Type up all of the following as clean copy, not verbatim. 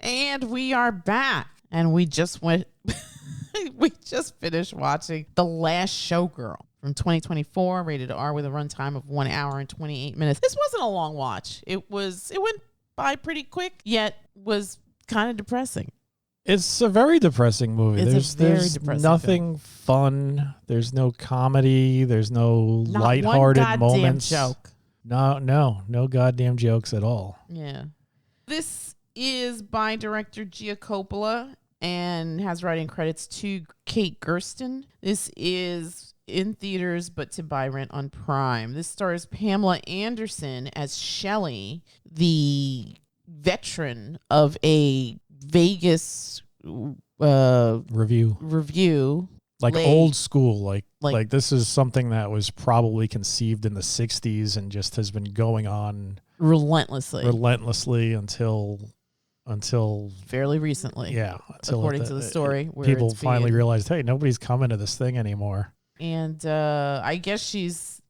And we are back. And we just went, we just finished watching The Last Showgirl from 2024, rated R with a runtime of 1 hour and 28 minutes. This wasn't a long watch. It went by pretty quick, yet was kind of depressing. It's a very depressing movie. There's nothing fun. There's no comedy. There's no lighthearted moments. Joke. No goddamn jokes at all. Yeah. This is by director Gia Coppola and has writing credits to Kate Gersten. This is in theaters, but to buy rent on Prime. This stars Pamela Anderson as Shelly, the veteran of a Vegas review. Like old school, like this is something that was probably conceived in the 60s and just has been going on relentlessly until fairly recently. Yeah, according to the story, where people finally realized, hey, nobody's coming to this thing anymore. And I guess she's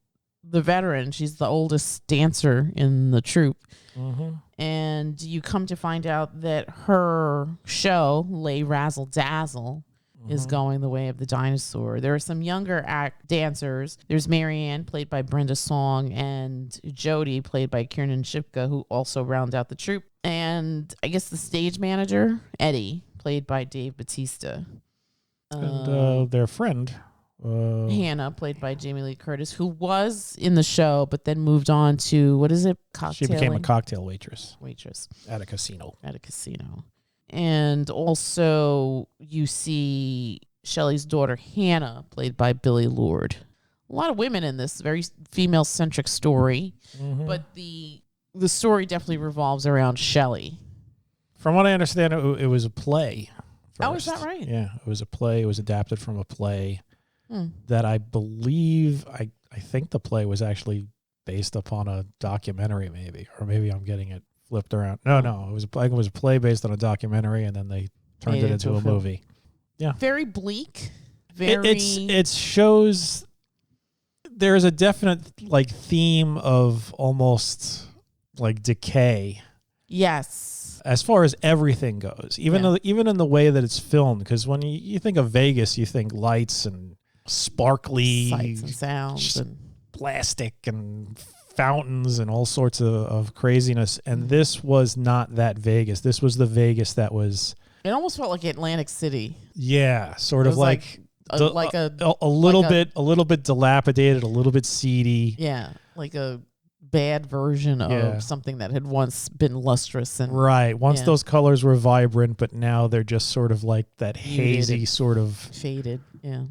the veteran. She's the oldest dancer in the troupe. Mm-hmm. And you come to find out that her show, Lay Razzle Dazzle, is going the way of the dinosaur. There are some younger dancers. There's Marianne, played by Brenda Song, and Jody, played by Kiernan Shipka, who also round out the troupe. And I guess the stage manager, Eddie, played by Dave Bautista. And their friend, Hannah, played by Jamie Lee Curtis, who was in the show, but then moved on to, what is it? She became a cocktail waitress. At a casino. And also you see Shelly's daughter, Hannah, played by Billie Lourd. A lot of women in this very female-centric story, but the story definitely revolves around Shelly. From what I understand, it was a play first. Oh, is that right? Yeah, it was a play. It was adapted from a play that I believe, I think the play was actually based upon a documentary maybe, or maybe I'm getting it flipped around. No, it was a play based on a documentary, and then they turned it into a movie. Yeah, very bleak. It shows there's a definite theme of almost decay. Yes, as far as everything goes, even in the way that it's filmed, because when you think of Vegas, you think lights and sparkly sights and sounds and plastic and fountains and all sorts of craziness, and this was not that Vegas. This was the Vegas that was. It almost felt like Atlantic City. Yeah, sort of a little bit dilapidated, a little bit seedy. Yeah, like a bad version of something that had once been lustrous and once those colors were vibrant, but now they're just sort of like that hazy sort of faded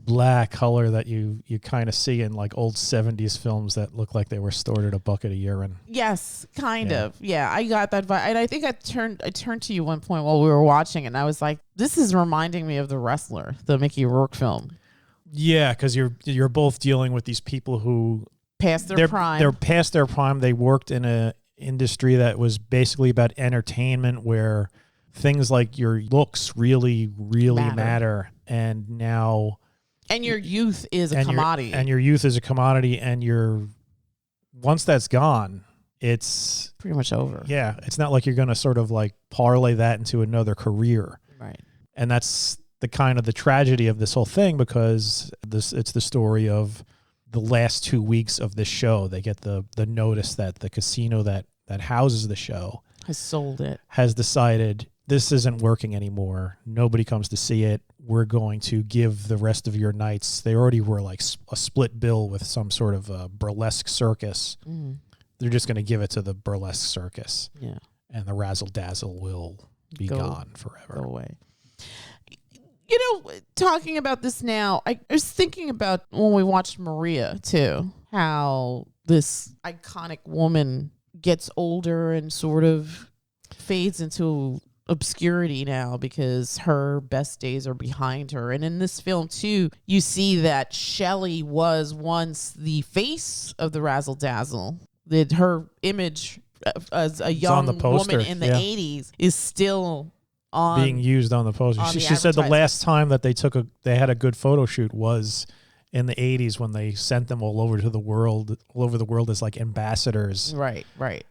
black color that you kind of see in old 70s films that look like they were stored in a bucket of urine. Yes, kind of. Yeah, I got that vibe. And I think I turned to you one point while we were watching, and I was like, this is reminding me of The Wrestler, the Mickey Rourke film. Yeah, because you're both dealing with these people who past their prime. They're past their prime. They worked in a industry that was basically about entertainment, where things like your looks really matter. And now, and your youth is a commodity. And once that's gone, it's pretty much over. Yeah, it's not like you're going to sort of parlay that into another career. Right. And that's the kind of the tragedy of this whole thing, because it's the story of the last 2 weeks of this show. They get the notice that the casino that houses the show has sold it, has decided this isn't working anymore. Nobody comes to see it. We're going to give the rest of your nights. They already were a split bill with some sort of burlesque circus. They're just going to give it to the burlesque circus. Yeah. And the razzle dazzle will be gone forever. Go away. Talking about this now, I was thinking about when we watched Maria, too, how this iconic woman gets older and sort of fades into obscurity now because her best days are behind her. And in this film, too, you see that Shelly was once the face of the Razzle Dazzle. That her image as a young woman in the 80s is still being used on the poster. She said the last time that they had a good photo shoot was in the 80s when they sent them all over the world as ambassadors. Right.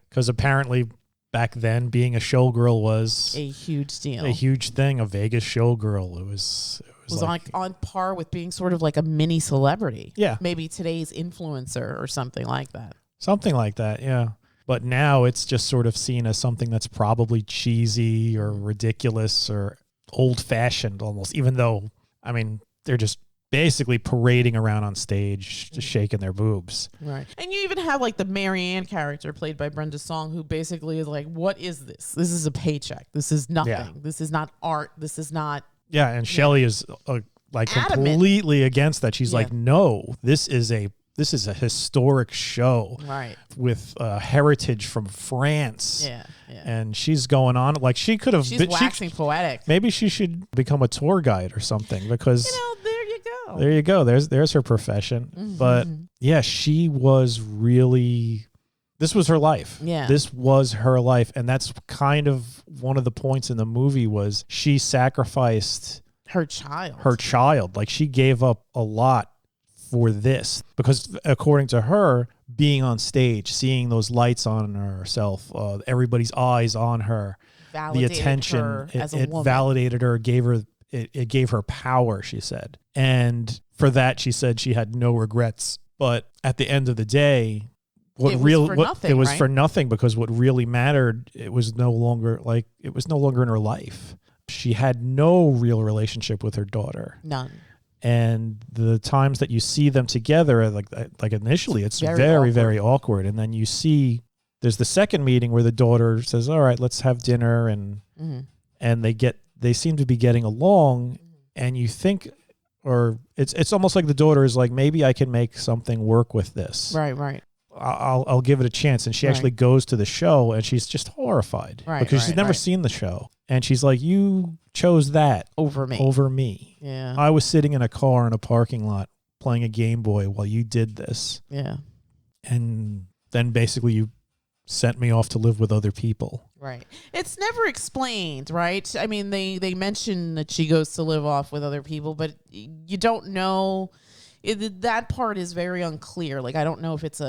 Because apparently back then being a showgirl was a huge deal, a huge thing. A Vegas showgirl. It was like on par with being sort of like a mini celebrity. Yeah. Maybe today's influencer or something like that. Something like that, yeah. But now it's just sort of seen as something that's probably cheesy or ridiculous or old-fashioned almost, even though, I mean, they're just basically parading around on stage, just shaking their boobs. Right. And you even have like the Mary Ann character played by Brenda Song, who basically is like, what is this? This is a paycheck. This is nothing. Yeah. This is not art. This is not. Yeah, and Shelly is like adamant. Completely against that. She's Yeah. like, no, this is a historic show, right, with heritage from France. Yeah. And she's going on like she could have. She's waxing poetic. Maybe she should become a tour guide or something, because there you go. There you go. There's her profession. Mm-hmm. But yeah, she was really. This was her life. Yeah. This was her life, and that's kind of one of the points in the movie was she sacrificed her child. Like she gave up a lot for this, because according to her, being on stage, seeing those lights on herself, everybody's eyes on her, validated the attention, her as a it woman. validated her, it gave her power, she said. And for that, she said she had no regrets. But at the end of the day, it was for nothing, because what really mattered, it was no longer in her life. She had no real relationship with her daughter. None. And the times that you see them together, like initially, it's very, awkward. very awkward. And then you see there's the second meeting where the daughter says, all right, let's have dinner. And they seem to be getting along. And you think, or it's almost like the daughter is like, maybe I can make something work with this. Right. I'll give it a chance. And she actually goes to the show, and she's just horrified because she's never seen the show. And she's like, you chose that over me. Yeah. I was sitting in a car in a parking lot playing a Game Boy while you did this. Yeah. And then basically you sent me off to live with other people. Right. It's never explained, right? I mean, they mention that she goes to live off with other people, but you don't know. That part is very unclear. Like, I don't know if it's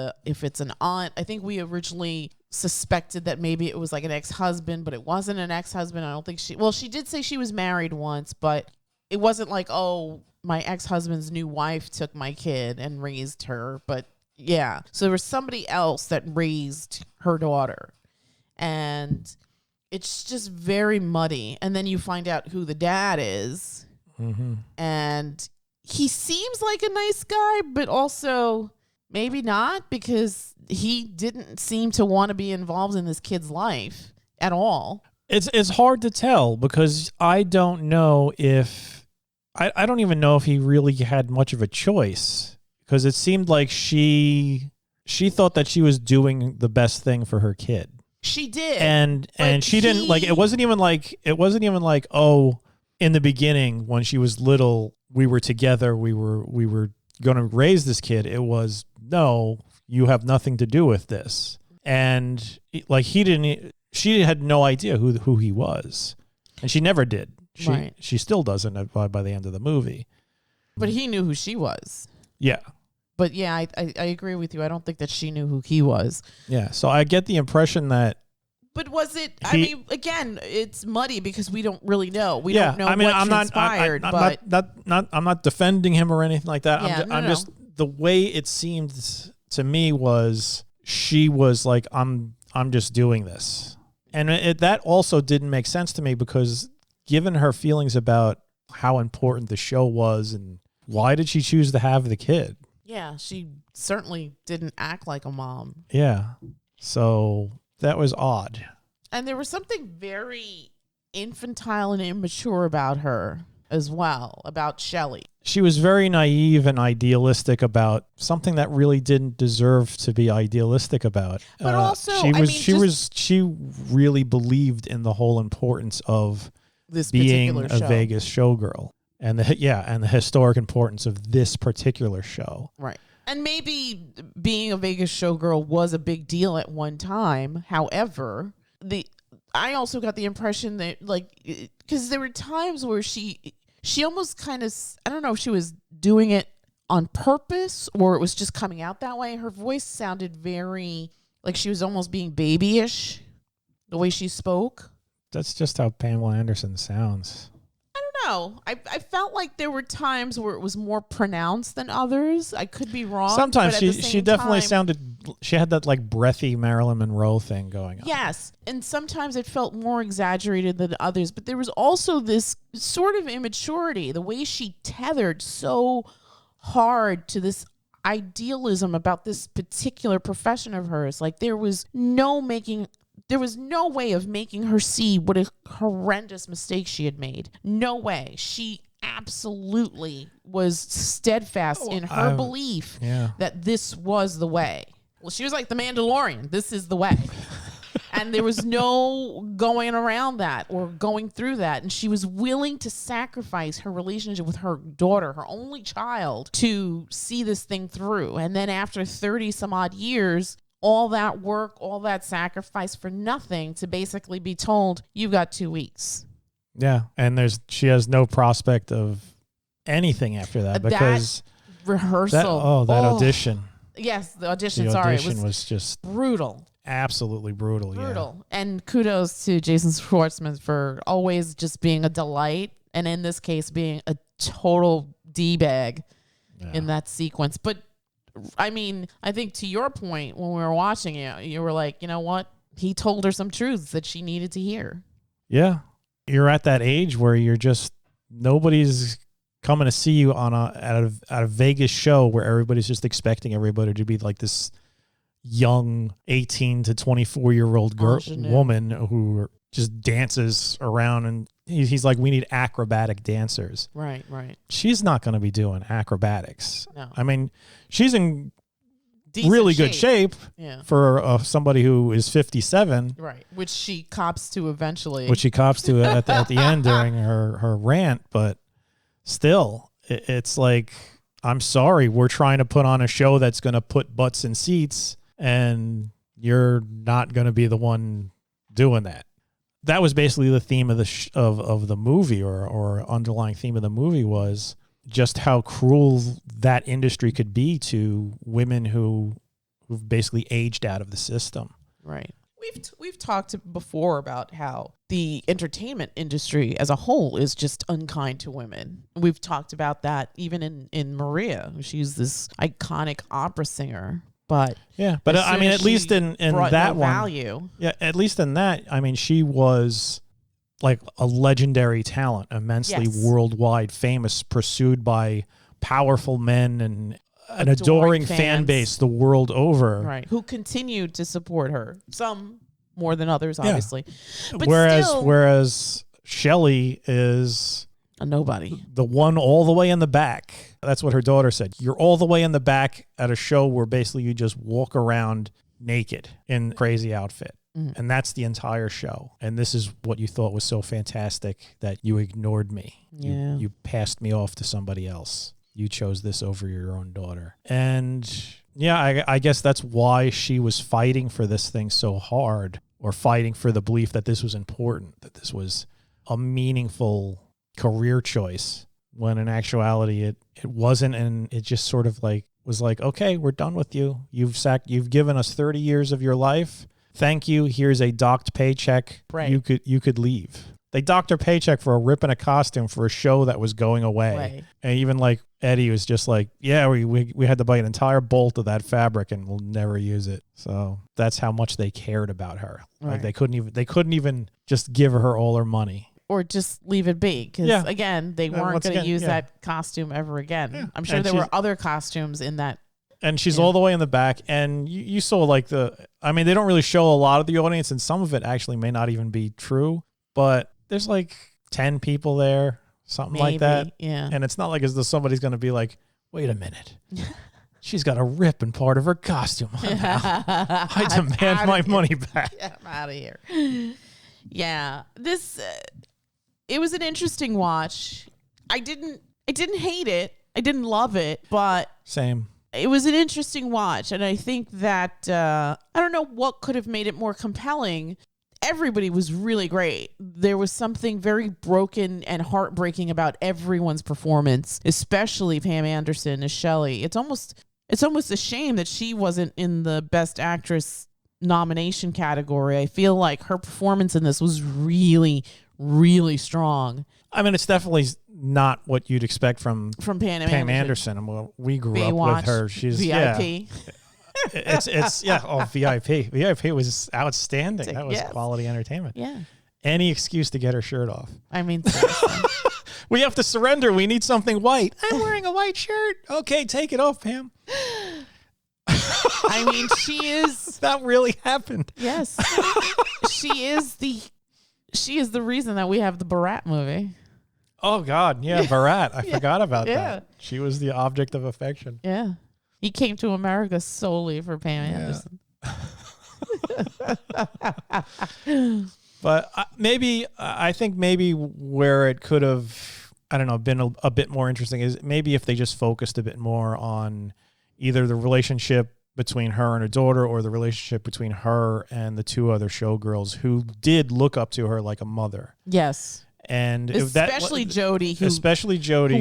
an aunt. I think we originally suspected that maybe it was like an ex-husband, but it wasn't an ex-husband. I don't think she did say she was married once, but it wasn't like, oh, my ex-husband's new wife took my kid and raised her. But yeah, so there was somebody else that raised her daughter, and it's just very muddy. And then you find out who the dad is, and he seems like a nice guy, but also maybe not, because he didn't seem to want to be involved in this kid's life at all. It's hard to tell, because I don't know if I don't even know if he really had much of a choice, because it seemed like she thought that she was doing the best thing for her kid. She did. And she didn't like it wasn't even like, oh, in the beginning when she was little, we were together, we were going to raise this kid. It was, no, you have nothing to do with this. And like she had no idea who he was, and she never did. She still doesn't by the end of the movie. But he knew who she was. Yeah. But yeah, I agree with you. I don't think that she knew who he was. Yeah. So I get the impression that. But was it? I mean, again, it's muddy because we don't really know. We don't know what transpired. I'm not defending him or anything like that. Yeah, I'm just the way it seemed to me was she was like, I'm just doing this, and that also didn't make sense to me, because given her feelings about how important the show was and why did she choose to have the kid? Yeah, she certainly didn't act like a mom. Yeah, so. That was odd. And there was something very infantile and immature about her as well, about Shelly. She was very naive and idealistic about something that really didn't deserve to be idealistic about. But also, she really believed in the whole importance of this being particular show. Vegas showgirl, and the historic importance of this particular show. Right. And maybe being a Vegas showgirl was a big deal at one time. However, I also got the impression that, like, because there were times where she almost kind of, I don't know if she was doing it on purpose or it was just coming out that way. Her voice sounded very like she was almost being babyish. The way she spoke. That's just how Pamela Anderson sounds. I don't know. I felt like there were times where it was more pronounced than others. I could be wrong. Sometimes she definitely sounded, she had that like breathy Marilyn Monroe thing going on. Yes. And sometimes it felt more exaggerated than others. But there was also this sort of immaturity, the way she tethered so hard to this idealism about this particular profession of hers. Like there was no way of making her see what a horrendous mistake she had made. No way. She absolutely was steadfast in her belief that this was the way. Well, she was like the Mandalorian. This is the way. And there was no going around that or going through that. And she was willing to sacrifice her relationship with her daughter, her only child, to see this thing through. And then after 30 some odd years, all that work, all that sacrifice for nothing to basically be told, you've got 2 weeks. Yeah. And she has no prospect of anything after that because that rehearsal. That audition. Yes, the audition. The sorry, audition was just brutal. Absolutely brutal. Brutal. Yeah. And kudos to Jason Schwartzman for always just being a delight, and in this case being a total D-bag in that sequence. But I mean, I think to your point, when we were watching it, you were like, you know what? He told her some truths that she needed to hear. Yeah. You're at that age where you're just, nobody's coming to see you on at a Vegas show where everybody's just expecting everybody to be like this young 18 to 24-year-old woman who just dances around, and he's like, we need acrobatic dancers. Right. She's not going to be doing acrobatics. No. I mean, she's in really good shape for somebody who is 57. Right. Which she cops to eventually. Which she cops to at the end during her rant. But still, it's like, I'm sorry, we're trying to put on a show that's going to put butts in seats, and you're not going to be the one doing that. That was basically the theme of the of the movie, or underlying theme of the movie, was just how cruel that industry could be to women who've basically aged out of the system. Right. We've talked before about how the entertainment industry as a whole is just unkind to women. We've talked about that even in Maria. She's this iconic opera singer. But I mean, at least in that one, value. Yeah, at least in that, I mean, she was like a legendary talent, immensely worldwide famous, pursued by powerful men and an adoring fan base the world over. Right, who continued to support her. Some more than others, obviously. But whereas Shelly is a nobody. The one all the way in the back. That's what her daughter said. You're all the way in the back at a show where basically you just walk around naked in a crazy outfit. Mm-hmm. And that's the entire show. And this is what you thought was so fantastic that you ignored me. Yeah. You passed me off to somebody else. You chose this over your own daughter. And yeah, I guess that's why she was fighting for this thing so hard, or fighting for the belief that this was important, that this was a meaningful career choice, when in actuality it wasn't. And it just sort of like was like, okay, we're done with you. You've given us 30 years of your life. Thank you. Here's a docked paycheck. Right. You could leave. They docked her paycheck for ripping a costume for a show that was going away. And even like Eddie was just like, yeah, we had to buy an entire bolt of that fabric and we'll never use it. So that's how much they cared about her. Right. Like they couldn't even just give her all her money. Or just leave it be. Because, again, they weren't going to use that costume ever again. Yeah. I'm sure there were other costumes in that. And she's all the way in the back. And you saw like they don't really show a lot of the audience. And some of it actually may not even be true. But there's like 10 people there, something like that. Yeah. And it's not like as though somebody's going to be like, wait a minute. She's got a rip in part of her costume. I demand my money back. Yeah, I'm out of here. Yeah. This... it was an interesting watch. I didn't hate it. I didn't love it, but same. It was an interesting watch, and I think that I don't know what could have made it more compelling. Everybody was really great. There was something very broken and heartbreaking about everyone's performance, especially Pam Anderson as Shelly. It's almost a shame that she wasn't in the Best Actress nomination category. I feel like her performance in this was really, really strong. I mean, it's definitely not what you'd expect from Pam Anderson. And well, we grew Baywatch, up with her. She's VIP. It's VIP. VIP was outstanding. That was quality entertainment. Yeah. Any excuse to get her shirt off. I mean, seriously. We have to surrender. We need something white. I'm wearing a white shirt. Okay, take it off, Pam. I mean, she is. That really happened. Yes. She is the reason that we have the Borat movie. Oh, God. Yeah, Borat. I forgot about that. She was the object of affection. Yeah. He came to America solely for Pam Anderson. But I think maybe where it could have, I don't know, been a bit more interesting is maybe if they just focused a bit more on either the relationship between her and her daughter or the relationship between her and the two other showgirls who did look up to her like a mother. Yes. And especially Jody, who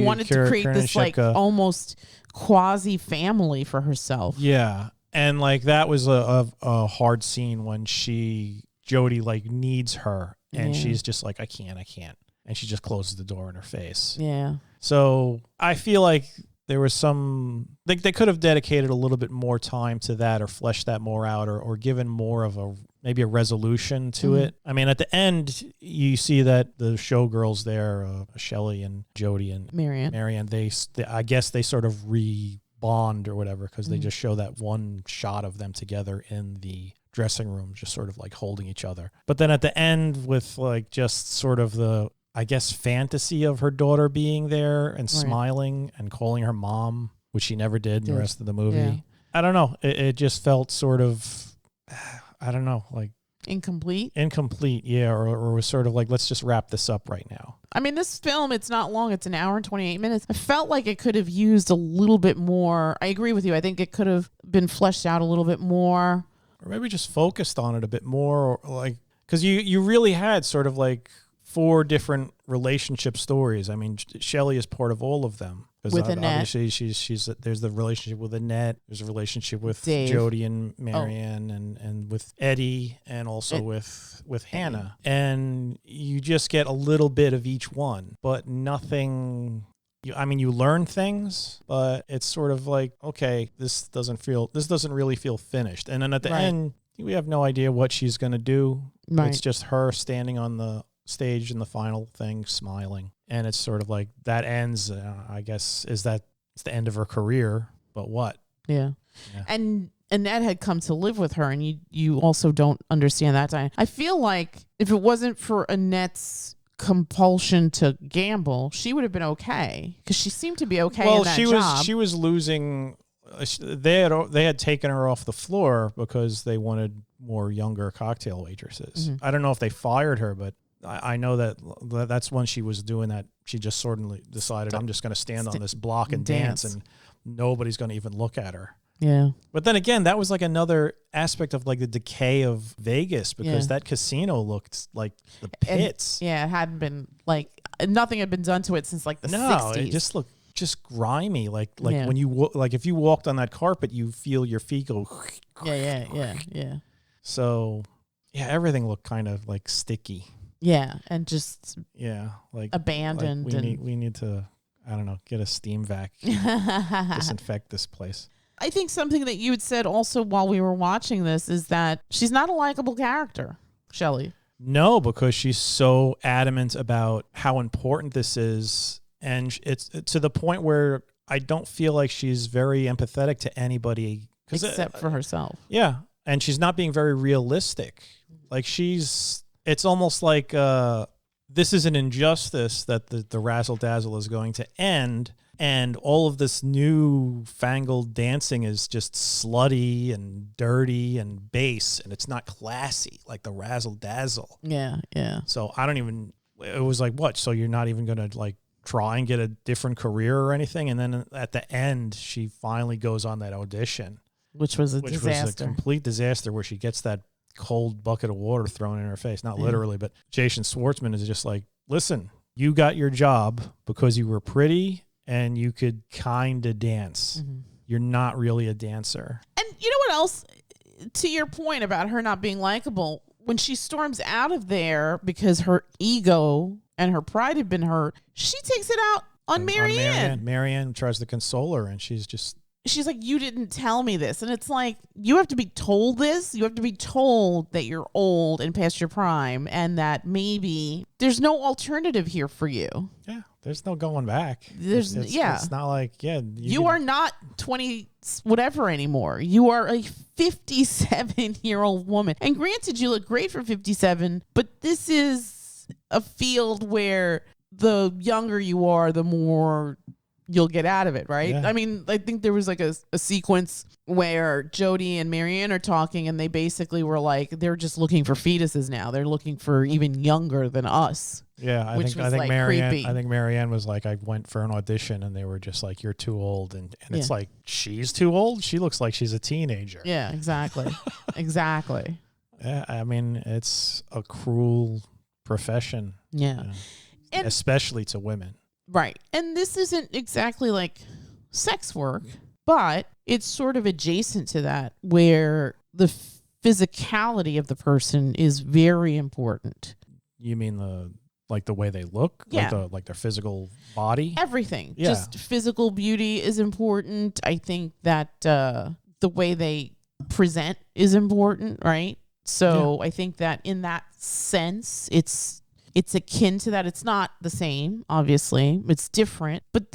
wanted to create this like almost quasi family for herself. Yeah. And like that was a hard scene when Jody like needs her and she's just like, I can't. And she just closes the door in her face. Yeah. So I feel like there was they could have dedicated a little bit more time to that or fleshed that more out or given more of maybe a resolution to it. I mean, at the end, you see that the showgirls there, Shelly and Jody and Marianne, they I guess they sort of re-bond or whatever because they just show that one shot of them together in the dressing room, just sort of like holding each other. But then at the end with like just sort of the, I guess, fantasy of her daughter being there and smiling and calling her mom, which she never did in the rest of the movie. Yeah. I don't know. It just felt sort of, I don't know, like incomplete, yeah, or was sort of like, let's just wrap this up right now. I mean, this film, it's not long. It's an hour and 28 minutes. I felt like it could have used a little bit more. I agree with you. I think it could have been fleshed out a little bit more. Or maybe just focused on it a bit more, or like, because you really had sort of like 4 different relationship stories. I mean, Shelly is part of all of them. With Annette. Obviously, she's there's the relationship with Annette. There's a relationship with Dave. Jody and Marianne, and with Eddie, and also with Hannah. And you just get a little bit of each one, but nothing. You learn things, but it's sort of like, okay, this doesn't really feel finished. And then at the end, we have no idea what she's going to do. Right. It's just her standing on the stage in the final thing, smiling. And it's sort of like that ends, I guess, it's the end of her career, but what? Yeah. And Annette had come to live with her, and you also don't understand that time. I feel like if it wasn't for Annette's compulsion to gamble, she would have been okay, because she seemed to be okay in that job. She was losing. They had taken her off the floor because they wanted more younger cocktail waitresses. I don't know if they fired her, but I know that's when she was doing that. She just suddenly decided, I'm just going to stand on this block and dance, and nobody's going to even look at her. Yeah. But then again, that was like another aspect of like the decay of Vegas, because that casino looked like the pits. And, it hadn't been like, nothing had been done to it since like the 60s. No, it just looked just grimy. Like when you if you walked on that carpet, you feel your feet go. Yeah. So everything looked kind of like sticky. Yeah, and just like abandoned. Like we need to, I don't know, get a steam vac, disinfect this place. I think something that you had said also while we were watching this is that she's not a likable character, Shelly. No, because she's so adamant about how important this is, and it's to the point where I don't feel like she's very empathetic to anybody except for herself. Yeah, and she's not being very realistic. Like it's almost like this is an injustice that the razzle dazzle is going to end, and all of this new fangled dancing is just slutty and dirty and base, and it's not classy like the razzle dazzle. Yeah. So it was like, what? So you're not even going to like try and get a different career or anything? And then at the end, she finally goes on that audition, which was a disaster. Was a complete disaster, where she gets that cold bucket of water thrown in her face. Not literally, but Jason Schwartzman is just like, listen, you got your job because you were pretty and you could kind of dance. You're not really a dancer. And you know what else? to your point about her not being likable, when she storms out of there because her ego and her pride have been hurt, she takes it out on Marianne. Marianne tries to console her, and she's like, you didn't tell me this. And it's like, you have to be told this. You have to be told that you're old and past your prime and that maybe there's no alternative here for you. Yeah, there's no going back. It's not like, you are not 20 whatever anymore. You are a 57-year-old woman. And granted, you look great for 57, but this is a field where the younger you are, the more you'll get out of it, right? Yeah. I mean, I think there was like a sequence where Jody and Marianne are talking, and they basically were like, they're just looking for fetuses now. They're looking for even younger than us. Yeah, I think Marianne was like, I went for an audition, and they were just like, you're too old, and it's like, she's too old. She looks like she's a teenager. Yeah, exactly, exactly. Yeah, I mean, it's a cruel profession. Yeah, and especially to women. Right. And this isn't exactly like sex work, but it's sort of adjacent to that, where the physicality of the person is very important. You mean the way they look? Yeah. Like their physical body? Everything. Yeah. Just physical beauty is important. I think that the way they present is important, right? So I think that in that sense, it's akin to that. It's not the same, obviously. It's different, but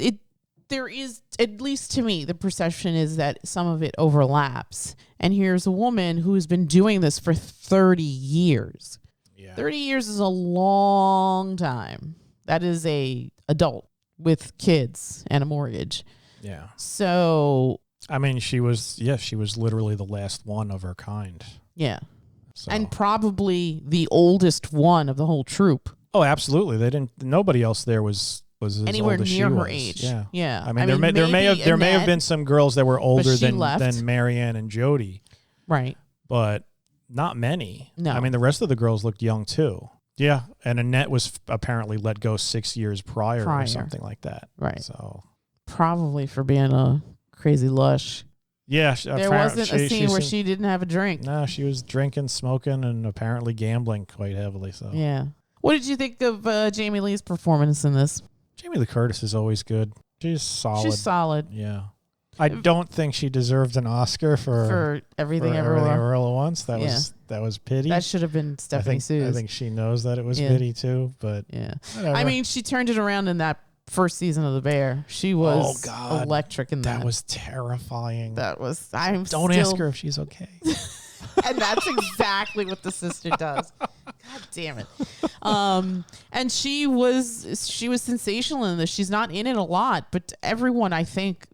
there is, at least to me, the perception is that some of it overlaps. And here's a woman who's been doing this for 30 years. Yeah. 30 years is a long time. That is a adult with kids and a mortgage. Yeah. So, I mean, she was literally the last one of her kind. Yeah. So. And probably the oldest one of the whole troupe. Oh, absolutely. Nobody else there was anywhere near her age. Yeah. Yeah. I mean, there may have been some girls that were older than Marianne and Jody. Right. But not many. No. I mean, the rest of the girls looked young too. Yeah. And Annette was apparently let go 6 years prior or something like that. Right. So probably for being a crazy lush. Yeah. There wasn't a scene where she didn't have a drink. No, she was drinking, smoking, and apparently gambling quite heavily. So yeah. What did you think of Jamie Lee's performance in this? Jamie Lee Curtis is always good. She's solid. Yeah. I don't think she deserved an Oscar for Everything Everywhere All at Once. That was pity. That should have been Stephanie Suze. I think she knows that it was pity too, but whatever. I mean, she turned it around in that first season of The Bear. She was electric in that. That was terrifying. Don't ask her if she's okay. And that's exactly what the sister does. God damn it. And she was sensational in this. She's not in it a lot, but everyone, I think,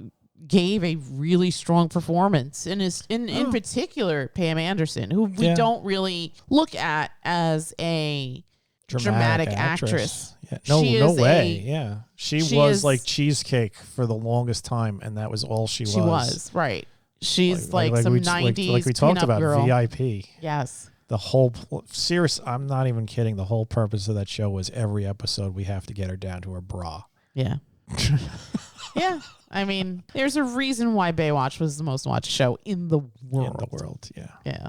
gave a really strong performance. And in particular, Pam Anderson, who we don't really look at as a dramatic actress. Yeah. No way. Yeah. She was like cheesecake for the longest time, and that was all she was. She was, right. She's like some 90s like we talked about girl. VIP. Yes. The whole I'm not even kidding. The whole purpose of that show was every episode we have to get her down to her bra. Yeah. Yeah. I mean, there's a reason why Baywatch was the most watched show in the world. Yeah. Yeah.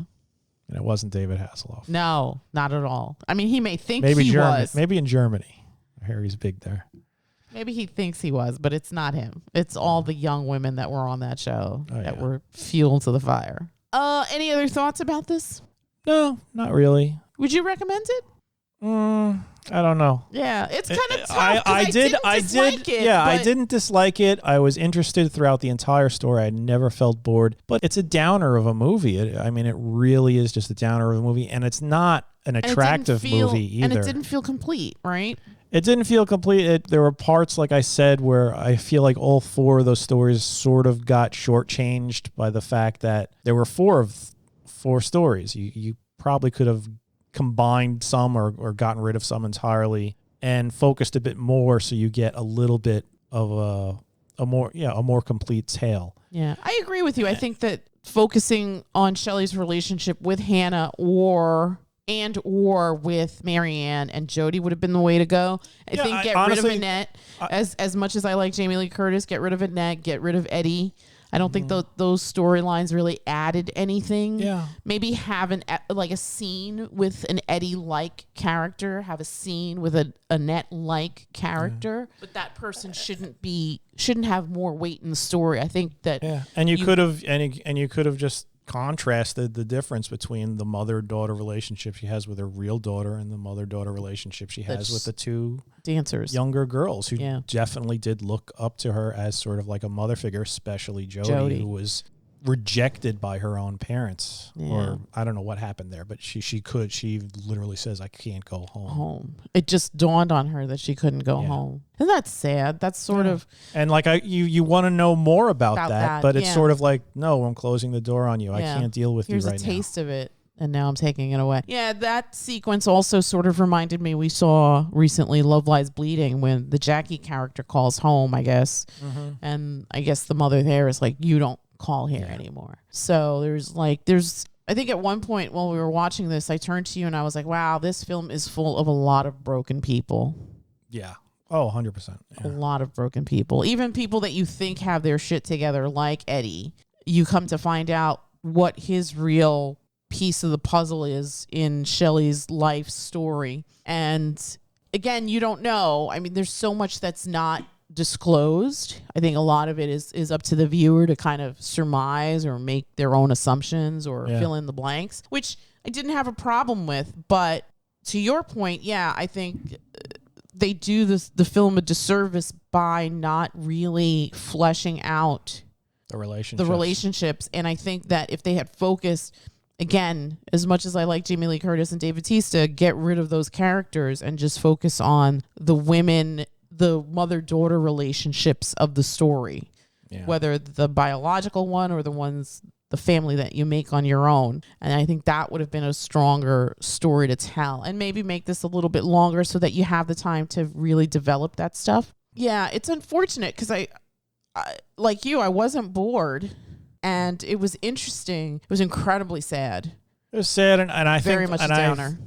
And it wasn't David Hasselhoff. No, not at all. I mean, he may think he was. Maybe in Germany. I hear he's big there. Maybe he thinks he was, but it's not him. It's all the young women that were on that show that were fuel to the fire. Any other thoughts about this? No, not really. Would you recommend it? I don't know. Yeah, it's kind of tough. I didn't dislike it. I was interested throughout the entire story. I never felt bored. But it's a downer of a movie. It really is just a downer of a movie, and it's not an attractive movie either. And it didn't feel complete, right? It didn't feel complete. There were parts, like I said, where I feel like all four of those stories sort of got shortchanged by the fact that there were four stories. You probably could have combined some or gotten rid of some entirely and focused a bit more so you get a little bit of a more complete tale. Yeah, I agree with you. I think that focusing on Shelly's relationship with Hannah or with Marianne and Jody would have been the way to go. I think rid of Annette. As much as I like Jamie Lee Curtis, get rid of Annette, get rid of Eddie. I don't think those storylines really added anything. Yeah. Maybe have a scene with an Eddie-like character, have a scene with an Annette-like character, but that person shouldn't have more weight in the story. I think that and you could have just contrasted the difference between the mother-daughter relationship she has with her real daughter and the mother-daughter relationship she has with the two dancers, younger girls who definitely did look up to her as sort of like a mother figure, especially Jody. Who was rejected by her own parents, or I don't know what happened there, but she literally says, I can't go home. It just dawned on her that she couldn't go home. And that's sad. That's sort of, and like you want to know more about that, but it's sort of like, no, I'm closing the door on you. I can't deal with you right now. Here's a taste of it, and now I'm taking it away. Yeah, that sequence also sort of reminded me, we saw recently Love Lies Bleeding, when the Jackie character calls home, I guess, and I guess the mother there is like, you don't call here anymore. So there's I think at one point while we were watching this, I turned to you and I was like, wow, this film is full of a lot of broken people. Yeah. Oh, 100%. A lot of broken people. Even people that you think have their shit together, like Eddie. You come to find out what his real piece of the puzzle is in Shelly's life story. And again, you don't know. I mean, there's so much that's not disclosed. I think a lot of it is up to the viewer to kind of surmise or make their own assumptions or fill in the blanks, which I didn't have a problem with. But to your point, I think they do the film a disservice by not really fleshing out the relationships. And I think that if they had focused, again, as much as I like Jamie Lee Curtis and Dave Bautista, get rid of those characters and just focus on the women, the mother-daughter relationships of the story, whether the biological one or the family that you make on your own. And I think that would have been a stronger story to tell, and maybe make this a little bit longer so that you have the time to really develop that stuff. Yeah, it's unfortunate because I like you, I wasn't bored, and it was interesting. It was incredibly sad. It was sad, and I think very much a downer.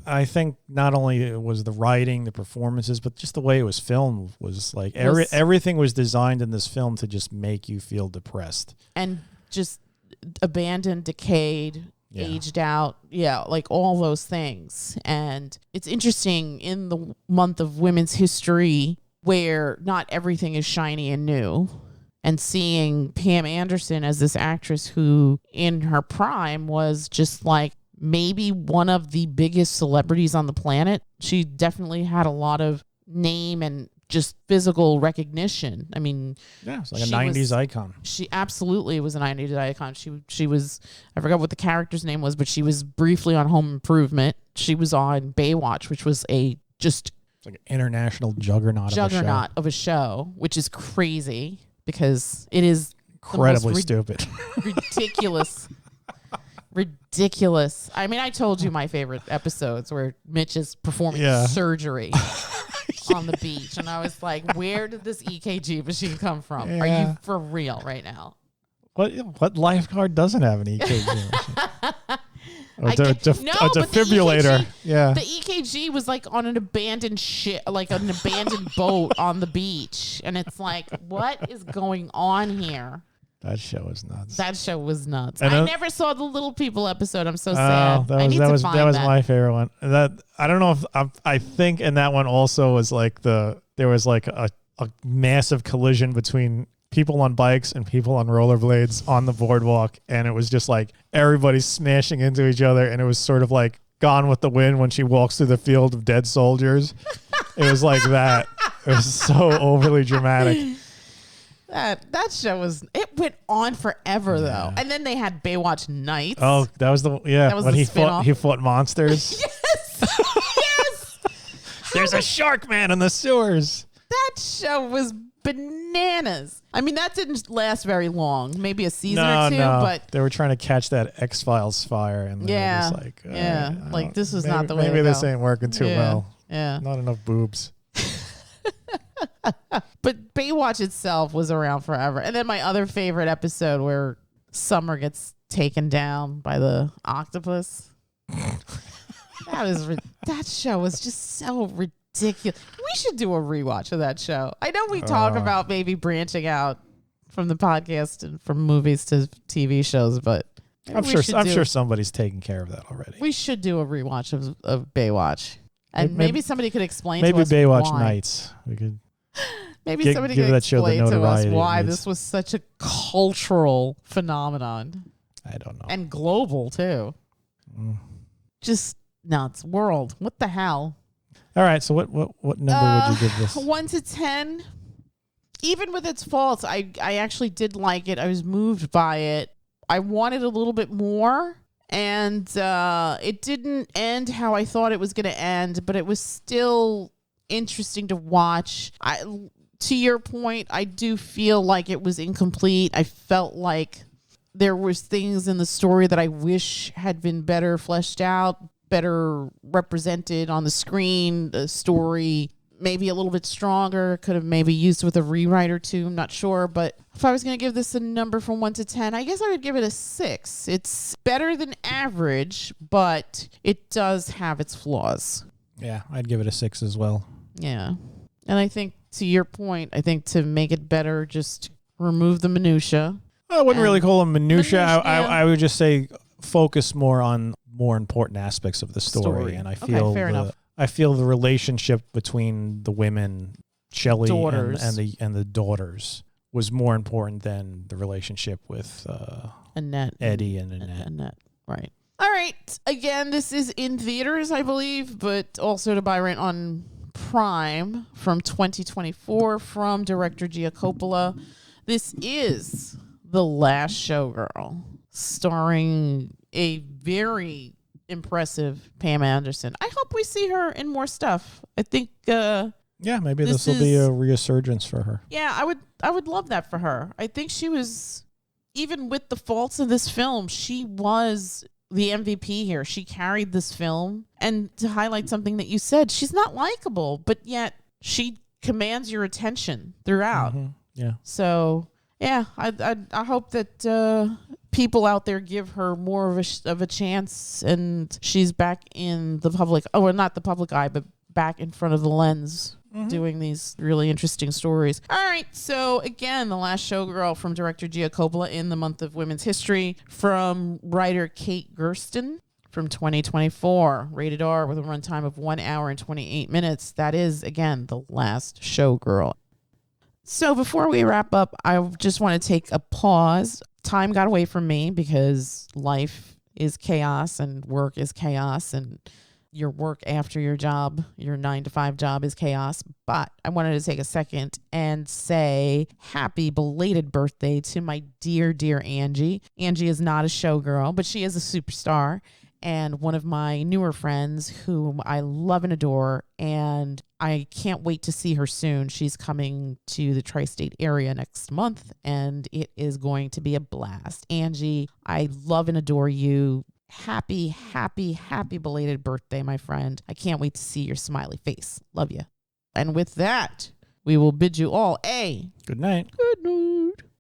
I think not only was the writing, the performances, but just the way it was filmed was like everything was designed in this film to just make you feel depressed and just abandoned, decayed, aged out. Yeah, like all those things. And it's interesting in the month of women's history where not everything is shiny and new. And seeing Pam Anderson as this actress who in her prime was just like maybe one of the biggest celebrities on the planet. She definitely had a lot of name and just physical recognition. I mean, it's like a 90s icon. She absolutely was a 90s icon. She was, I forgot what the character's name was, but she was briefly on Home Improvement. She was on Baywatch, which was it's like an international juggernaut of a show, which is crazy because it is incredibly stupid. Ridiculous. I mean, I told you my favorite episodes where Mitch is performing surgery on the beach. And I was like, where did this EKG machine come from? Are you for real right now? What lifeguard doesn't have an EKG machine? A defibrillator. The EKG was like on an abandoned an abandoned boat on the beach. And it's like, what is going on here? That show was nuts. And I never saw the Little People episode. I'm so sad. That was my favorite one. I don't know if I think in that one also was like there was like a massive collision between people on bikes and people on rollerblades on the boardwalk, and it was just like everybody smashing into each other, and it was sort of like Gone with the Wind when she walks through the field of dead soldiers. It was like that. It was so overly dramatic. That show it went on forever though. And then they had Baywatch Nights. Oh, that was when he fought monsters. Yes. There's a shark man in the sewers. That show was bananas. I mean, that didn't last very long. Maybe a season or two, but they were trying to catch that X-Files fire, and they were just like, this was not the way to go. Maybe this ain't working too well. Yeah, not enough boobs. But Baywatch itself was around forever. And then my other favorite episode where Summer gets taken down by the octopus. That show was just so ridiculous. We should do a rewatch of that show. I know we talk about maybe branching out from the podcast and from movies to TV shows, but I'm sure somebody's taking care of that already. We should do a rewatch of Baywatch. And maybe somebody could explain to us maybe Baywatch why. Nights. We could somebody give could that show the explain to us why notoriety this was such a cultural phenomenon. I don't know. And global, too. Just nuts. World. What the hell? All right, so what number would you give this? 1 to 10. Even with its faults, I actually did like it. I was moved by it. I wanted a little bit more. And it didn't end how I thought it was going to end, but it was still interesting to watch. To your point, I do feel like it was incomplete. I felt like there was things in the story that I wish had been better fleshed out, better represented on the screen. The story maybe a little bit stronger, could have maybe used with a rewrite or two. I'm not sure, but if I was going to give this a number from 1 to 10, I guess I would give it a 6. It's better than average, but it does have its flaws. Yeah, I'd give it a 6 as well. Yeah. And I think to your point, I think to make it better, just remove the minutia. I wouldn't really call them minutia. I would just say focus more on more important aspects of the story. And I feel fair enough. I feel the relationship between the women, Shelly and the daughters, was more important than the relationship with Annette, Eddie and Annette. Annette, right. All right. Again, this is in theaters, I believe, but also to buy rent on Prime from 2024 from director Gia Coppola. This is The Last Showgirl, starring a very impressive Pam Anderson. I hope we see her in more stuff. I think maybe this will be a resurgence for her. Yeah, I would love that for her. I think she was, even with the faults of this film, she was the MVP here. She carried this film. And to highlight something that you said, she's not likable, but yet she commands your attention throughout. Mm-hmm. Yeah. So yeah, I hope that people out there give her more of a chance, and she's back in the public, not the public eye, but back in front of the lens, doing these really interesting stories. All right, so again, The Last Showgirl from director Gia Coppola in the month of women's history, from writer Kate Gersten, from 2024, rated R with a runtime of 1 hour and 28 minutes. That is, again, The Last Showgirl. So before we wrap up, I just want to take a pause. Time got away from me because life is chaos and work is chaos, and your work after your job, your 9-to-5 job, is chaos. But I wanted to take a second and say happy belated birthday to my dear, dear Angie. Angie is not a showgirl, but she is a superstar and one of my newer friends whom I love and adore, and I can't wait to see her soon. She's coming to the tri-state area next month, and it is going to be a blast. Angie, I love and adore you. Happy, happy, happy belated birthday, my friend. I can't wait to see your smiley face. Love you. And with that, we will bid you all a good night. Good night.